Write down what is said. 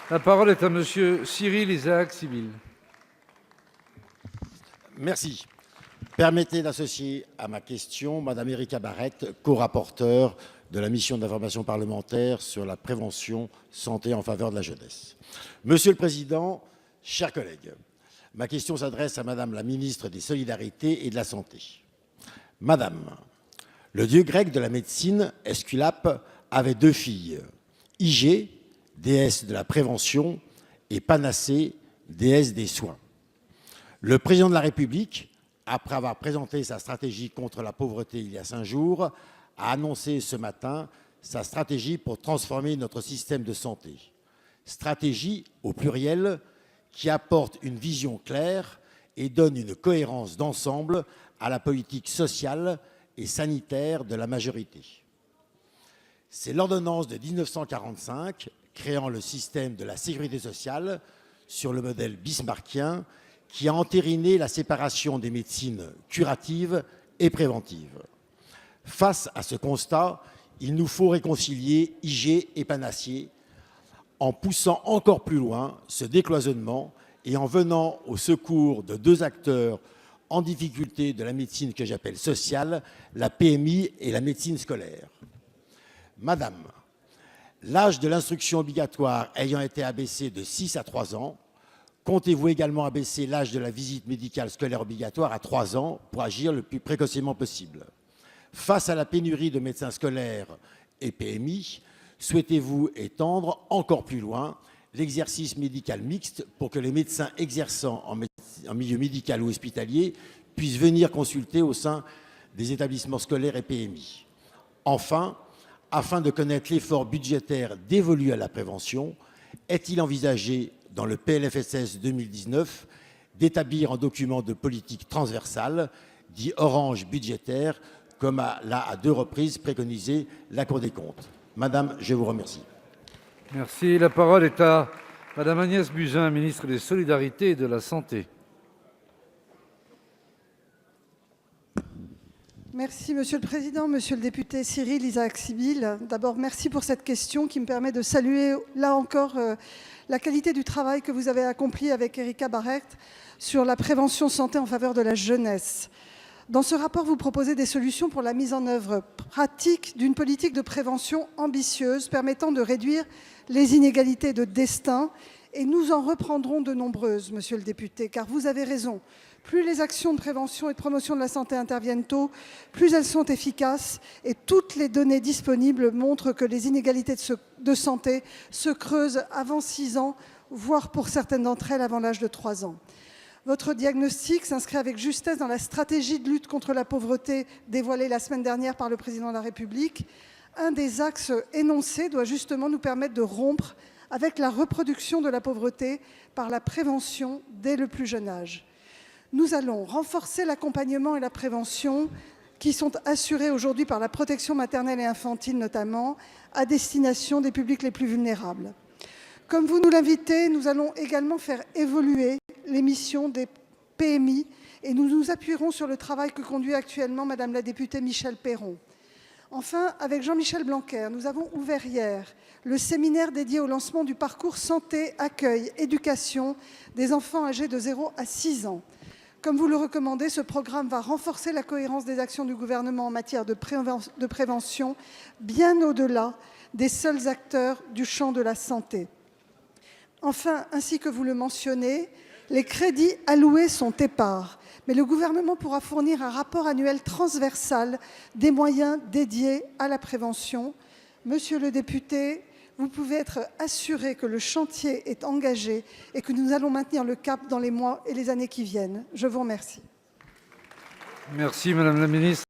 La parole est à Monsieur Cyril Isaac Sibyl. Merci. Permettez d'associer à ma question Madame Erika Barrette, co-rapporteure de la mission d'information parlementaire sur la prévention santé en faveur de la jeunesse. Monsieur le Président, chers collègues, ma question s'adresse à Madame la ministre des Solidarités et de la Santé. Madame, le dieu grec de la médecine, Esculape, avait deux filles, Igée, déesse de la prévention, et Panacée, déesse des soins. Le président de la République, après avoir présenté sa stratégie contre la pauvreté il y a 5 jours, a annoncé ce matin sa stratégie pour transformer notre système de santé. Stratégie, au pluriel, qui apporte une vision claire et donne une cohérence d'ensemble à la politique sociale et sanitaire de la majorité. C'est l'ordonnance de 1945, créant le système de la sécurité sociale sur le modèle bismarckien, qui a entériné la séparation des médecines curatives et préventives. Face à ce constat, il nous faut réconcilier Igée et Panacée en poussant encore plus loin ce décloisonnement et en venant au secours de deux acteurs en difficulté de la médecine que j'appelle sociale, la PMI et la médecine scolaire. Madame, l'âge de l'instruction obligatoire ayant été abaissé de 6 à 3 ans, comptez-vous également abaisser l'âge de la visite médicale scolaire obligatoire à 3 ans pour agir le plus précocement possible? Face à la pénurie de médecins scolaires et PMI, souhaitez-vous étendre encore plus loin l'exercice médical mixte pour que les médecins exerçant en milieu médical ou hospitalier puissent venir consulter au sein des établissements scolaires et PMI? Enfin, afin de connaître l'effort budgétaire dévolu à la prévention, est-il envisagé dans le PLFSS 2019 d'établir un document de politique transversale, dit orange budgétaire, comme l'a à 2 reprises préconisé la Cour des comptes? Madame, je vous remercie. Merci. La parole est à Madame Agnès Buzyn, ministre des Solidarités et de la Santé. Merci Monsieur le Président, Monsieur le député Cyril Isaac Sibyl. D'abord, merci pour cette question qui me permet de saluer, là encore, la qualité du travail que vous avez accompli avec Erika Barrette sur la prévention santé en faveur de la jeunesse. Dans ce rapport, vous proposez des solutions pour la mise en œuvre pratique d'une politique de prévention ambitieuse permettant de réduire les inégalités de destin. Et nous en reprendrons de nombreuses, Monsieur le député, car vous avez raison. Plus les actions de prévention et de promotion de la santé interviennent tôt, plus elles sont efficaces et toutes les données disponibles montrent que les inégalités de santé se creusent avant 6 ans, voire pour certaines d'entre elles avant l'âge de 3 ans. Votre diagnostic s'inscrit avec justesse dans la stratégie de lutte contre la pauvreté dévoilée la semaine dernière par le Président de la République. Un des axes énoncés doit justement nous permettre de rompre avec la reproduction de la pauvreté par la prévention dès le plus jeune âge. Nous allons renforcer l'accompagnement et la prévention qui sont assurés aujourd'hui par la protection maternelle et infantile notamment, à destination des publics les plus vulnérables. Comme vous nous l'invitez, nous allons également faire évoluer les missions des PMI et nous nous appuierons sur le travail que conduit actuellement Madame la députée Michèle Peyron. Enfin, avec Jean-Michel Blanquer, nous avons ouvert hier le séminaire dédié au lancement du parcours santé, accueil, éducation des enfants âgés de 0 à 6 ans. Comme vous le recommandez, ce programme va renforcer la cohérence des actions du gouvernement en matière de prévention, bien au-delà des seuls acteurs du champ de la santé. Enfin, ainsi que vous le mentionnez, les crédits alloués sont épars, mais le gouvernement pourra fournir un rapport annuel transversal des moyens dédiés à la prévention. Monsieur le député, vous pouvez être assuré que le chantier est engagé et que nous allons maintenir le cap dans les mois et les années qui viennent. Je vous remercie. Merci Madame la Ministre.